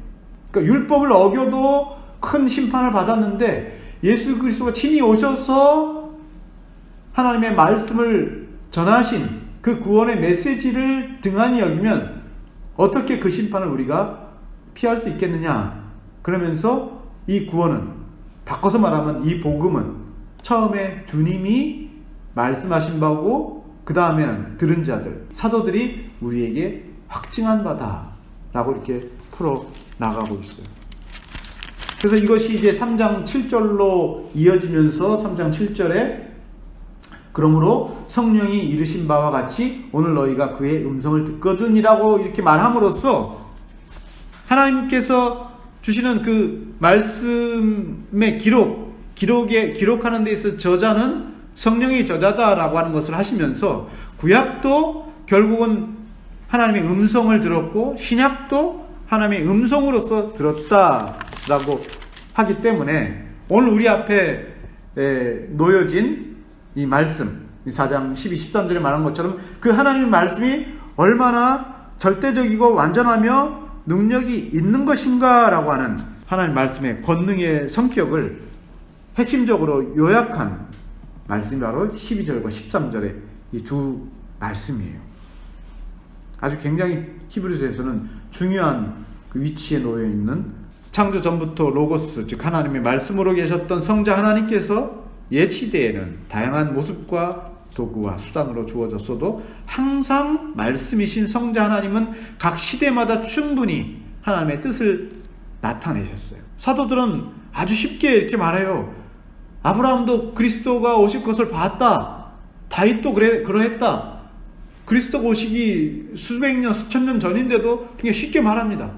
그러니까 율법을 어겨도 큰 심판을 받았는데 예수 그리스도가 친히 오셔서 하나님의 말씀을 전하신 그 구원의 메시지를 등한히 여기면 어떻게 그 심판을 우리가 피할 수 있겠느냐. 그러면서 이 구원은, 바꿔서 말하면 이 복음은 처음에 주님이 말씀하신 바고 그 다음에는 들은 자들, 사도들이 우리에게 확증한 바다 라고 이렇게 풀어 나가고 있어요. 그래서 이것이 이제 3장 7절로 이어지면서 3장 7절에 그러므로 성령이 이르신 바와 같이 오늘 너희가 그의 음성을 듣거든이라고 이렇게 말함으로써 하나님께서 주시는 그 말씀의 기록하는 데 있어서 저자는 성령의 저자다라고 하는 것을 하시면서 구약도 결국은 하나님의 음성을 들었고 신약도 하나님의 음성으로서 들었다라고 하기 때문에 오늘 우리 앞에 놓여진 이 말씀, 4장 12, 13절에 말한 것처럼 그 하나님의 말씀이 얼마나 절대적이고 완전하며 능력이 있는 것인가 라고 하는 하나님 말씀의 권능의 성격을 핵심적으로 요약한 말씀이 바로 12절과 13절의 이 두 말씀이에요. 아주 굉장히 히브리서에서는 중요한 그 위치에 놓여 있는, 창조 전부터 로고스, 즉 하나님의 말씀으로 계셨던 성자 하나님께서 예시대에는 다양한 모습과 도구와 수단으로 주어졌어도 항상 말씀이신 성자 하나님은 각 시대마다 충분히 하나님의 뜻을 나타내셨어요. 사도들은 아주 쉽게 이렇게 말해요. 아브라함도 그리스도가 오실 것을 봤다. 다윗도 그러했다. 그리스도가 오시기 수백 년, 수천 년 전인데도 그냥 쉽게 말합니다.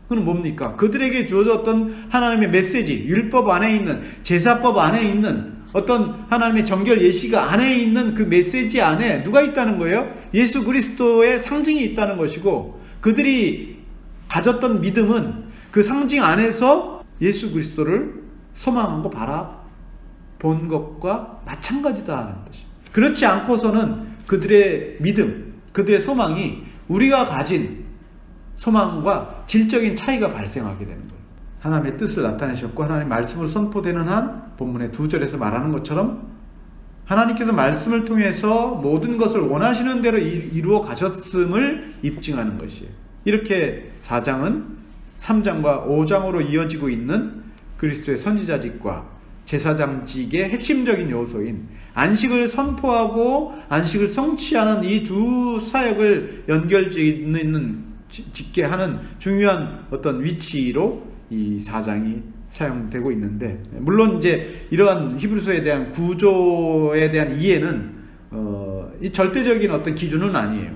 그건 뭡니까? 그들에게 주어졌던 하나님의 메시지, 율법 안에 있는, 제사법 안에 있는 어떤 하나님의 정결 예시가 안에 있는 그 메시지 안에 누가 있다는 거예요? 예수 그리스도의 상징이 있다는 것이고, 그들이 가졌던 믿음은 그 상징 안에서 예수 그리스도를 소망하고 바라본 것과 마찬가지다라는 것입니다. 그렇지 않고서는 그들의 믿음, 그들의 소망이 우리가 가진 소망과 질적인 차이가 발생하게 되는 거예요. 하나님의 뜻을 나타내셨고 하나님의 말씀을 선포되는 한 본문의 2절에서 말하는 것처럼 하나님께서 말씀을 통해서 모든 것을 원하시는 대로 이루어 가셨음을 입증하는 것이에요. 이렇게 4장은 3장과 5장으로 이어지고 있는 그리스도의 선지자직과 제사장직의 핵심적인 요소인 안식을 선포하고 안식을 성취하는 이 두 사역을 짓게 하는 중요한 어떤 위치로 이 사장이 사용되고 있는데, 물론 이제 이러한 히브리서에 대한 구조에 대한 이해는 이 절대적인 어떤 기준은 아니에요.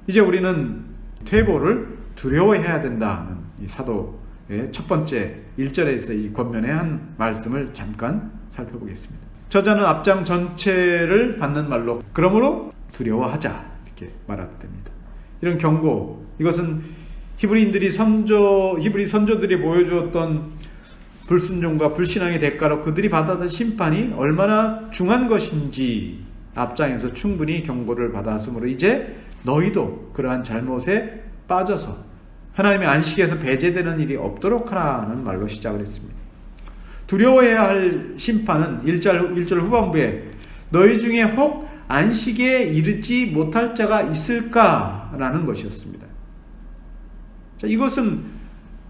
이제 우리는 퇴보를 두려워해야 된다는 이 사도의 첫 번째 1절에서 이 권면의 한 말씀을 잠깐 살펴보겠습니다. 저자는 앞장 전체를 받는 말로 그러므로 두려워하자 이렇게 말하게 됩니다. 이런 경고, 이것은 히브리 선조들이 보여주었던 불순종과 불신앙의 대가로 그들이 받았던 심판이 얼마나 중한 것인지 앞장에서 충분히 경고를 받았으므로 이제 너희도 그러한 잘못에 빠져서 하나님의 안식에서 배제되는 일이 없도록 하라는 말로 시작을 했습니다. 두려워해야 할 심판은 1절 후반부에 너희 중에 혹 안식에 이르지 못할 자가 있을까라는 것이었습니다. 자, 이것은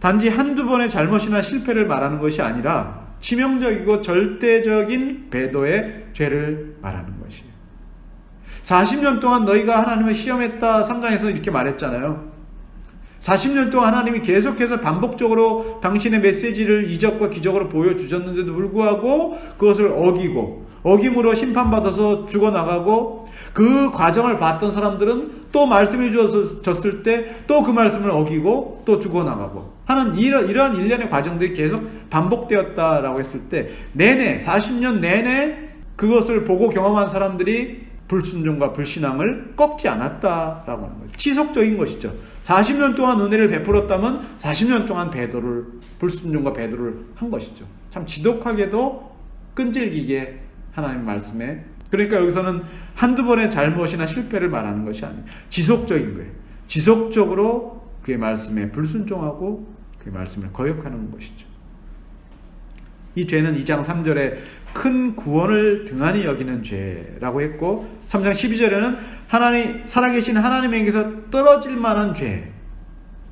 단지 한두 번의 잘못이나 실패를 말하는 것이 아니라 치명적이고 절대적인 배도의 죄를 말하는 것이에요. 40년 동안 너희가 하나님을 시험했다 3장에서 이렇게 말했잖아요. 40년 동안 하나님이 계속해서 반복적으로 당신의 메시지를 이적과 기적으로 보여주셨는데도 불구하고 그것을 어김으로 심판받아서 죽어나가고, 그 과정을 봤던 사람들은 또 말씀해 주셨을 때 또 그 말씀을 어기고 또 죽어나가고 하는 이러한 일련의 과정들이 계속 반복되었다라고 했을 때 40년 내내 그것을 보고 경험한 사람들이 불순종과 불신앙을 꺾지 않았다라고 하는 거죠. 지속적인 것이죠. 40년 동안 은혜를 베풀었다면 40년 동안 불순종과 배도를 한 것이죠. 참 지독하게도 끈질기게 하나님 말씀에, 그러니까 여기서는 한두 번의 잘못이나 실패를 말하는 것이 아니에요. 지속적인 거예요. 지속적으로 그의 말씀에 불순종하고 그의 말씀을 거역하는 것이죠. 이 죄는 2장 3절에 큰 구원을 등한히 여기는 죄라고 했고, 3장 12절에는 살아계신 하나님에게서 떨어질 만한 죄,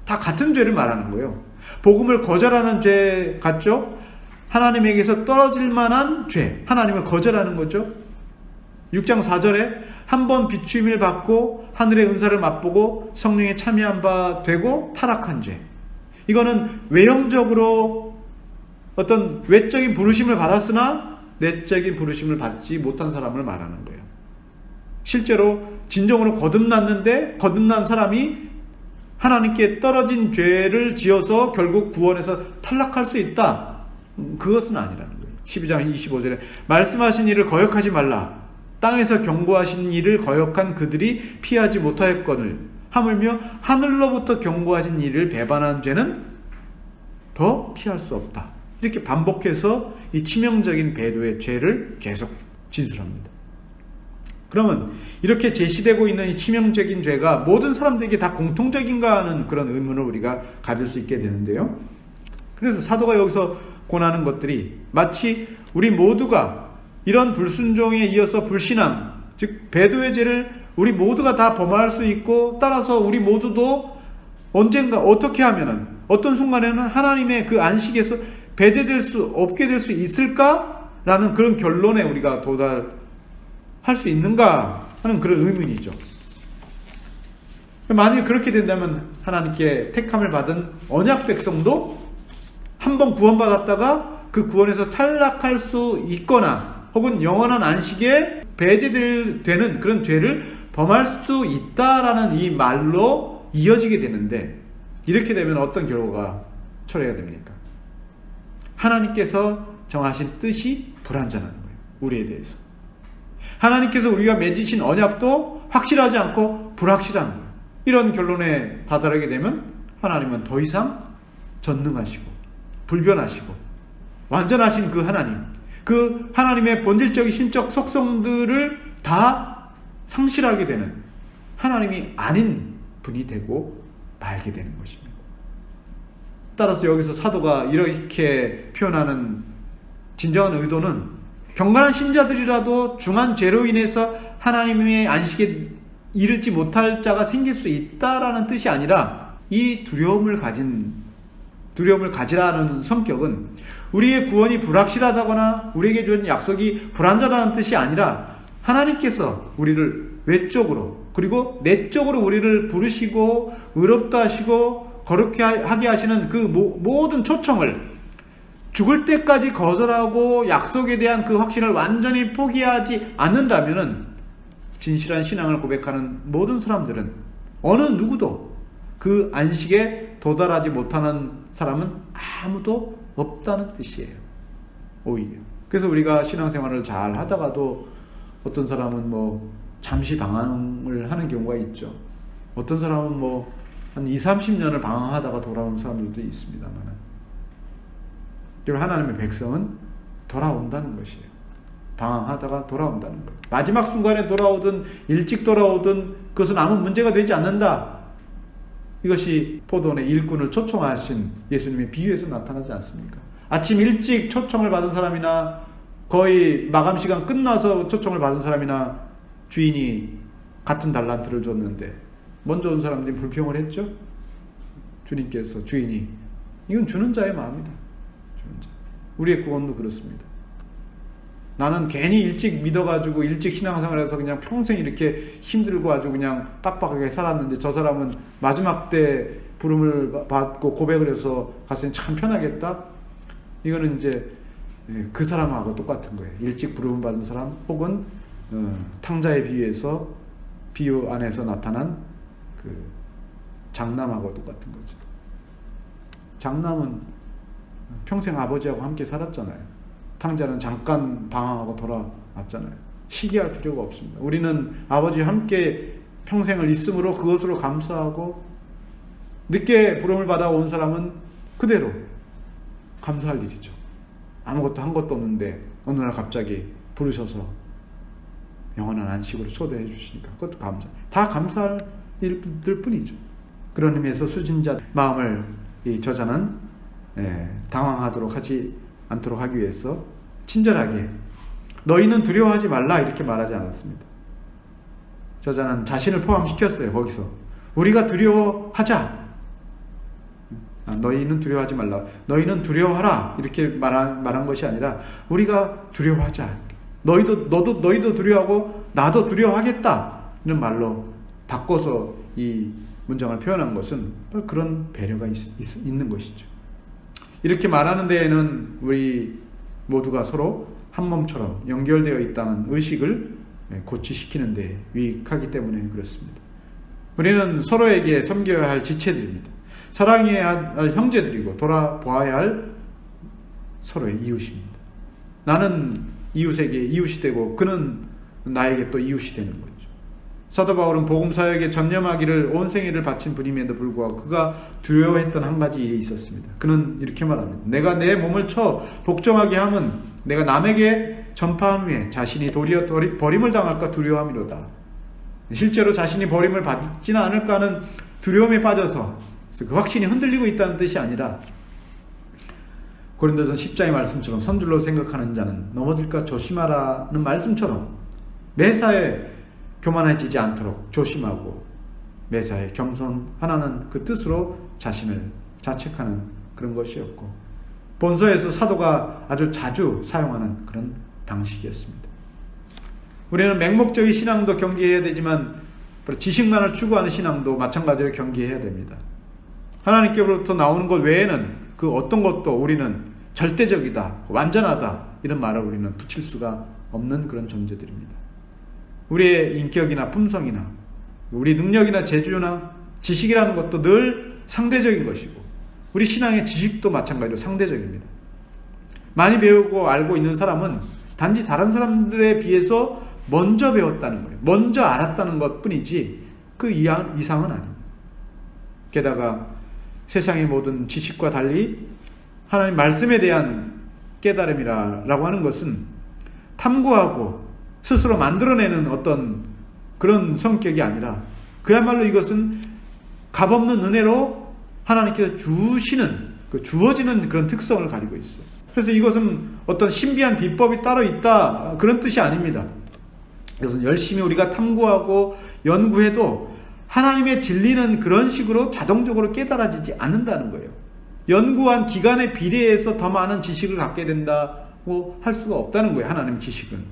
다 같은 죄를 말하는 거예요. 복음을 거절하는 죄 같죠? 하나님에게서 떨어질 만한 죄, 하나님을 거절하는 거죠. 6장 4절에 한번 비추임을 받고 하늘의 은사를 맛보고 성령에 참여한 바 되고 타락한 죄, 이거는 외형적으로 어떤 외적인 부르심을 받았으나 내적인 부르심을 받지 못한 사람을 말하는 거예요. 실제로 진정으로 거듭난 사람이 하나님께 떨어진 죄를 지어서 결국 구원에서 탈락할 수 있다, 그것은 아니라는 거예요. 12장 25절에 말씀하신 일을 거역하지 말라, 땅에서 경고하신 일을 거역한 그들이 피하지 못하였거늘 하물며 하늘로부터 경고하신 일을 배반한 죄는 더 피할 수 없다. 이렇게 반복해서 이 치명적인 배도의 죄를 계속 진술합니다. 그러면 이렇게 제시되고 있는 이 치명적인 죄가 모든 사람들에게 다 공통적인가 하는 그런 의문을 우리가 가질 수 있게 되는데요. 그래서 사도가 여기서 권하는 것들이 마치 우리 모두가 이런 불순종에 이어서 불신앙, 즉 배도의 죄를 우리 모두가 다 범할 수 있고, 따라서 우리 모두도 언젠가 어떻게 하면은 어떤 순간에는 하나님의 그 안식에서 배제될 수 없게 될 수 있을까라는 그런 결론에 우리가 도달할 수 있는가 하는 그런 의문이죠. 만일 그렇게 된다면 하나님께 택함을 받은 언약 백성도 한번 구원받았다가 그 구원에서 탈락할 수 있거나 혹은 영원한 안식에 배제되는 그런 죄를 범할 수도 있다라는 이 말로 이어지게 되는데, 이렇게 되면 어떤 결과가 초래가 됩니까? 하나님께서 정하신 뜻이 불완전한 거예요. 우리에 대해서. 하나님께서 우리가 맺으신 언약도 확실하지 않고 불확실한 거예요. 이런 결론에 다다르게 되면 하나님은 더 이상 전능하시고 불변하시고 완전하신 그 하나님의 본질적인 신적 속성들을 다 상실하게 되는 하나님이 아닌 분이 되고 말게 되는 것입니다. 따라서 여기서 사도가 이렇게 표현하는 진정한 의도는 경건한 신자들이라도 중한 죄로 인해서 하나님의 안식에 이르지 못할 자가 생길 수 있다라는 뜻이 아니라, 이 두려움을 가진 두려움을 가지라는 성격은 우리의 구원이 불확실하다거나 우리에게 준 약속이 불안전하다는 뜻이 아니라 하나님께서 우리를 외적으로 그리고 내적으로 우리를 부르시고 의롭다 하시고 거룩하게 하시는 그 모든 초청을 죽을 때까지 거절하고 약속에 대한 그 확신을 완전히 포기하지 않는다면은 진실한 신앙을 고백하는 모든 사람들은 어느 누구도 그 안식에 도달하지 못하는 사람은 아무도 없다는 뜻이에요. 오히려. 그래서 우리가 신앙생활을 잘 하다가도 어떤 사람은 뭐 잠시 방황을 하는 경우가 있죠. 어떤 사람은 뭐 한 20, 30년을 방황하다가 돌아온 사람들도 있습니다만, 하나님의 백성은 돌아온다는 것이에요. 방황하다가 돌아온다는 것. 마지막 순간에 돌아오든 일찍 돌아오든 그것은 아무 문제가 되지 않는다. 이것이 포도원의 일꾼을 초청하신 예수님의 비유에서 나타나지 않습니까? 아침 일찍 초청을 받은 사람이나 거의 마감 시간 끝나서 초청을 받은 사람이나 주인이 같은 달란트를 줬는데 먼저 온 사람들이 불평을 했죠. 주님께서 주인이 이건 주는 자의 마음이다. 주는 자. 우리의 구원도 그렇습니다. 나는 괜히 일찍 믿어가지고 일찍 신앙생활해서 그냥 평생 이렇게 힘들고 아주 그냥 빡빡하게 살았는데 저 사람은 마지막 때 부름을 받고 고백을 해서 갔으니 참 편하겠다. 이거는 이제 그 사람하고 똑같은 거예요. 일찍 부름을 받은 사람 혹은 탕자의 비유 안에서 나타난 그 장남하고 똑같은 거죠. 장남은 평생 아버지하고 함께 살았잖아요. 탕자는 잠깐 방황하고 돌아왔잖아요. 시기할 필요가 없습니다. 우리는 아버지와 함께 평생을 있음으로 그것으로 감사하고, 늦게 부름을 받아온 사람은 그대로 감사할 일이죠. 아무것도 한 것도 없는데 어느 날 갑자기 부르셔서 영원한 안식으로 초대해 주시니까 그것도 감사. 다 감사할 일들 뿐이죠. 그런 의미에서 수진자 마음을 이 저자는 당황하도록 하지 않도록 하기 위해서 친절하게 너희는 두려워하지 말라 이렇게 말하지 않았습니다. 저자는 자신을 포함시켰어요. 거기서 우리가 두려워하자. 너희는 두려워하지 말라. 너희는 두려워하라 이렇게 말한 것이 아니라 우리가 두려워하자. 너희도 두려워하고 나도 두려워하겠다 이런 말로 바꿔서 이 문장을 표현한 것은 그런 배려가 있는 것이죠. 이렇게 말하는 데에는 우리 모두가 서로 한 몸처럼 연결되어 있다는 의식을 고취시키는 데 유익하기 때문에 그렇습니다. 우리는 서로에게 섬겨야 할 지체들입니다. 사랑해야 할 형제들이고 돌아보아야 할 서로의 이웃입니다. 나는 이웃에게 이웃이 되고 그는 나에게 또 이웃이 되는 거죠. 사도 바울은 복음 사역에 전념하기를 온 생애를 바친 분임에도 불구하고 그가 두려워했던 한 가지 일이 있었습니다. 그는 이렇게 말합니다. 내가 내 몸을 쳐 복종하게 함은 내가 남에게 전파한 후에 자신이 도리어 버림을 당할까 두려워함이로다. 실제로 자신이 버림을 받지는 않을까 하는 두려움에 빠져서 그 확신이 흔들리고 있다는 뜻이 아니라 고린도서 10장의 말씀처럼 선줄로 생각하는 자는 넘어질까 조심하라는 말씀처럼 매사에 교만해지지 않도록 조심하고 매사에 겸손하라는 그 뜻으로 자신을 자책하는 그런 것이었고, 본서에서 사도가 아주 자주 사용하는 그런 방식이었습니다. 우리는 맹목적인 신앙도 경계해야 되지만 지식만을 추구하는 신앙도 마찬가지로 경계해야 됩니다. 하나님께로부터 나오는 것 외에는 그 어떤 것도 우리는 절대적이다, 완전하다 이런 말을 우리는 붙일 수가 없는 그런 존재들입니다. 우리의 인격이나 품성이나 우리 능력이나 재주나 지식이라는 것도 늘 상대적인 것이고 우리 신앙의 지식도 마찬가지로 상대적입니다. 많이 배우고 알고 있는 사람은 단지 다른 사람들에 비해서 먼저 배웠다는 거예요. 먼저 알았다는 것 뿐이지 그 이상은 아닙니다. 게다가 세상의 모든 지식과 달리 하나님 말씀에 대한 깨달음이라고 하는 것은 탐구하고 스스로 만들어내는 어떤 그런 성격이 아니라 그야말로 이것은 값없는 은혜로 하나님께서 주시는, 주어지는 그런 특성을 가지고 있어요. 그래서 이것은 어떤 신비한 비법이 따로 있다 그런 뜻이 아닙니다. 이것은 열심히 우리가 탐구하고 연구해도 하나님의 진리는 그런 식으로 자동적으로 깨달아지지 않는다는 거예요. 연구한 기간에 비례해서 더 많은 지식을 갖게 된다고 할 수가 없다는 거예요. 하나님 지식은.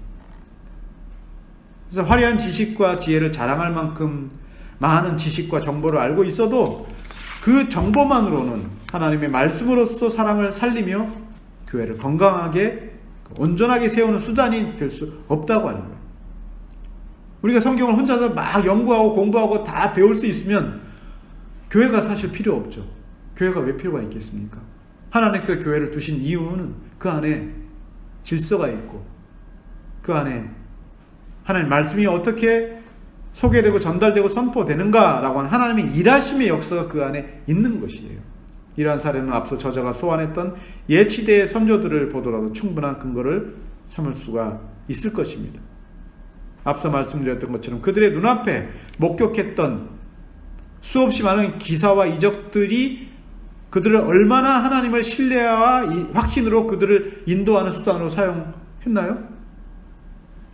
그래서 화려한 지식과 지혜를 자랑할 만큼 많은 지식과 정보를 알고 있어도 그 정보만으로는 하나님의 말씀으로서 사람을 살리며 교회를 건강하게 온전하게 세우는 수단이 될 수 없다고 하는 거예요. 우리가 성경을 혼자서 막 연구하고 공부하고 다 배울 수 있으면 교회가 사실 필요 없죠. 교회가 왜 필요가 있겠습니까? 하나님께서 교회를 두신 이유는 그 안에 질서가 있고 그 안에 하나님 말씀이 어떻게 소개되고 전달되고 선포되는가라고 하는 하나님의 일하심의 역사가 그 안에 있는 것이에요. 이러한 사례는 앞서 저자가 소환했던 예치대의 선조들을 보더라도 충분한 근거를 삼을 수가 있을 것입니다. 앞서 말씀드렸던 것처럼 그들의 눈앞에 목격했던 수없이 많은 기사와 이적들이 그들을 얼마나 하나님을 신뢰와 확신으로 그들을 인도하는 수단으로 사용했나요?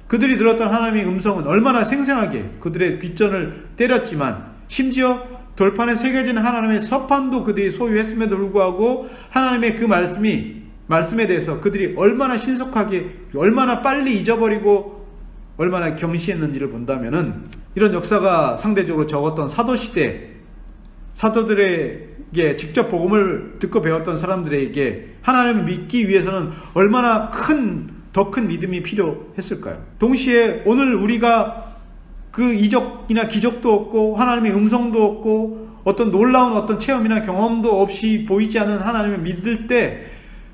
그들이 들었던 하나님의 음성은 얼마나 생생하게 그들의 귓전을 때렸지만 심지어 돌판에 새겨진 하나님의 서판도 그들이 소유했음에도 불구하고 하나님의 그 말씀에 대해서 그들이 얼마나 신속하게 얼마나 빨리 잊어버리고 얼마나 경시했는지를 본다면은 이런 역사가 상대적으로 적었던 사도시대 사도들에게 직접 복음을 듣고 배웠던 사람들에게 하나님을 믿기 위해서는 얼마나 더 큰 믿음이 필요했을까요? 동시에 오늘 우리가 그 이적이나 기적도 없고 하나님의 음성도 없고 어떤 놀라운 어떤 체험이나 경험도 없이 보이지 않는 하나님을 믿을 때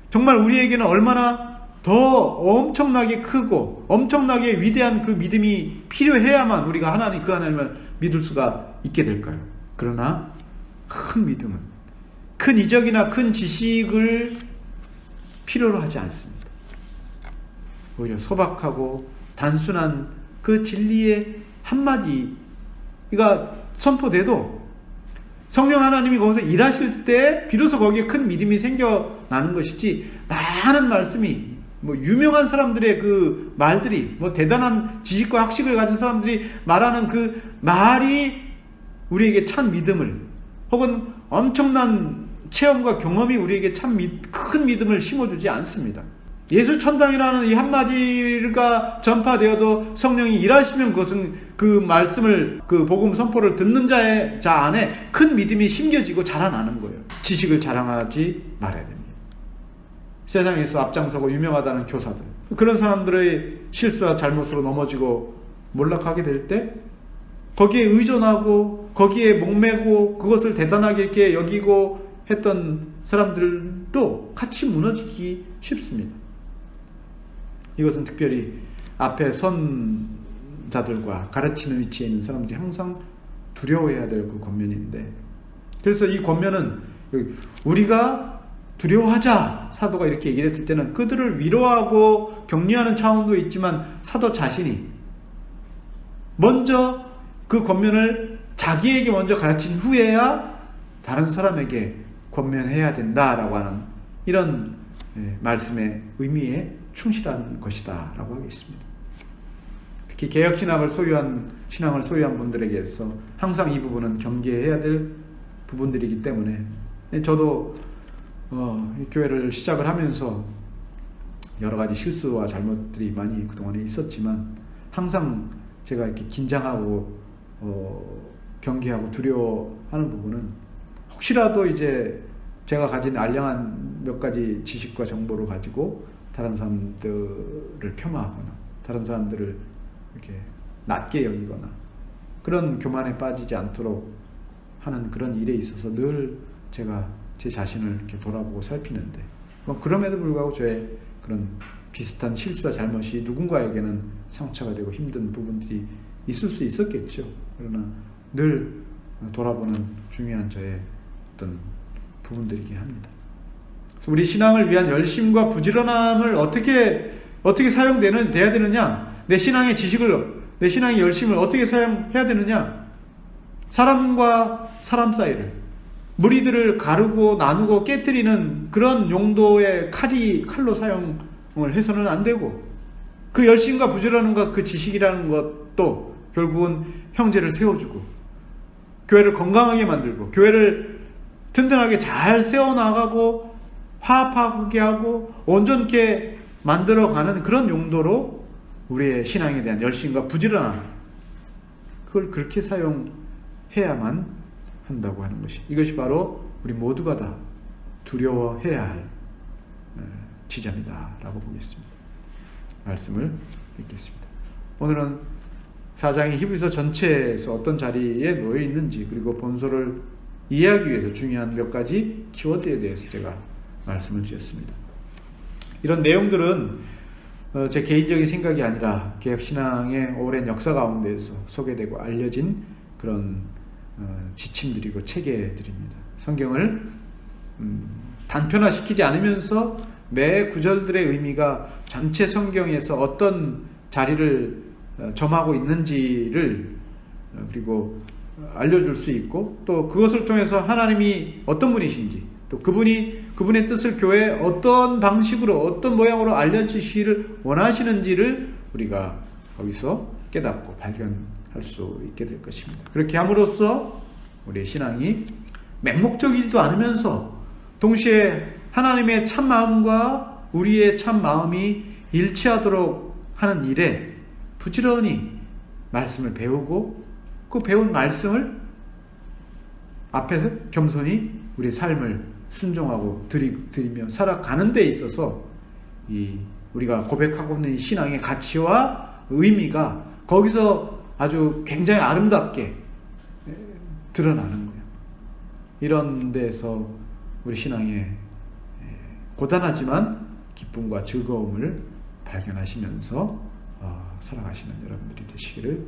정말 우리에게는 얼마나 더 엄청나게 크고 엄청나게 위대한 그 믿음이 필요해야만 우리가 그 하나님을 믿을 수가 있게 될까요? 그러나 큰 믿음은 큰 이적이나 큰 지식을 필요로 하지 않습니다. 오히려 소박하고 단순한 그 진리의 한마디가 선포돼도 성령 하나님이 거기서 일하실 때 비로소 거기에 큰 믿음이 생겨나는 것이지 많은 말씀이 유명한 사람들의 그 말들이 대단한 지식과 학식을 가진 사람들이 말하는 그 말이 우리에게 참 믿음을 혹은 엄청난 체험과 경험이 우리에게 참 큰 믿음을 심어주지 않습니다. 예수 천당이라는 이 한마디가 전파되어도 성령이 일하시면 그것은 그 말씀을 그 복음 선포를 듣는 자 안에 큰 믿음이 심겨지고 자라나는 거예요. 지식을 자랑하지 말아야 됩니다. 세상에서 앞장서고 유명하다는 교사들 그런 사람들의 실수와 잘못으로 넘어지고 몰락하게 될 때 거기에 의존하고 거기에 목매고 그것을 대단하게 이렇게 여기고 했던 사람들도 같이 무너지기 쉽습니다. 이것은 특별히 앞에 선 자들과 가르치는 위치에 있는 사람들이 항상 두려워해야 될 그 권면인데 그래서 이 권면은 우리가 두려워하자 사도가 이렇게 얘기를 했을 때는 그들을 위로하고 격려하는 차원도 있지만 사도 자신이 먼저 그 권면을 자기에게 먼저 가르친 후에야 다른 사람에게 권면해야 된다라고 하는 이런 말씀의 의미에 충실한 것이다 라고 하겠습니다. 특히 개혁신앙을 소유한 분들에게서 항상 이 부분은 경계해야 될 부분들이기 때문에 저도 교회를 시작을 하면서 여러 가지 실수와 잘못들이 많이 그동안에 있었지만 항상 제가 이렇게 긴장하고 경계하고 두려워하는 부분은 혹시라도 이제 제가 가진 알량한 몇 가지 지식과 정보를 가지고 다른 사람들을 폄하하거나 다른 사람들을 이렇게 낮게 여기거나 그런 교만에 빠지지 않도록 하는 그런 일에 있어서 늘 제가 제 자신을 이렇게 돌아보고 살피는데 그럼에도 불구하고 저의 그런 비슷한 실수와 잘못이 누군가에게는 상처가 되고 힘든 부분들이 있을 수 있었겠죠. 그러나 늘 돌아보는 중요한 저의 어떤 부분들이긴 합니다. 그래서 우리 신앙을 위한 열심과 부지런함을 어떻게 돼야 되느냐? 내 신앙의 지식을, 내 신앙의 열심을 어떻게 사용해야 되느냐? 사람과 사람 사이를, 무리들을 가르고 나누고 깨뜨리는 그런 용도의 칼로 사용을 해서는 안 되고, 그 열심과 부지런함과 그 지식이라는 것도 결국은 형제를 세워주고 교회를 건강하게 만들고 교회를 든든하게 잘 세워나가고 화합하게 하고 온전케 만들어가는 그런 용도로 우리의 신앙에 대한 열심과 부지런함, 그걸 그렇게 사용해야만 한다고 하는 것이, 이것이 바로 우리 모두가 다 두려워해야 할 지점이다 라고 보겠습니다. 말씀을 읽겠습니다. 오늘은 4장의 히브리서 전체에서 어떤 자리에 놓여 있는지, 그리고 본서를 이해하기 위해서 중요한 몇 가지 키워드에 대해서 제가 말씀을 드렸습니다. 이런 내용들은 제 개인적인 생각이 아니라 개혁신앙의 오랜 역사 가운데에서 소개되고 알려진 그런 지침들이고 체계들입니다. 성경을 단편화시키지 않으면서 매 구절들의 의미가 전체 성경에서 어떤 자리를 점하고 있는지를 그리고 알려줄 수 있고, 또 그것을 통해서 하나님이 어떤 분이신지, 또 그분의 뜻을 교회에 어떤 방식으로 어떤 모양으로 알려주시기를 원하시는지를 우리가 거기서 깨닫고 발견할 수 있게 될 것입니다. 그렇게 함으로써 우리의 신앙이 맹목적이지도 않으면서 동시에 하나님의 참마음과 우리의 참마음이 일치하도록 하는 일에 부지런히 말씀을 배우고, 그 배운 말씀을 앞에서 겸손히 우리의 삶을 순종하고 드리며 살아가는 데 있어서 우리가 고백하고 있는 이 신앙의 가치와 의미가 거기서 아주 굉장히 아름답게 드러나는 거예요. 이런 데서 우리 신앙의 고단하지만 기쁨과 즐거움을 발견하시면서 살아가시는 여러분들이 되시기를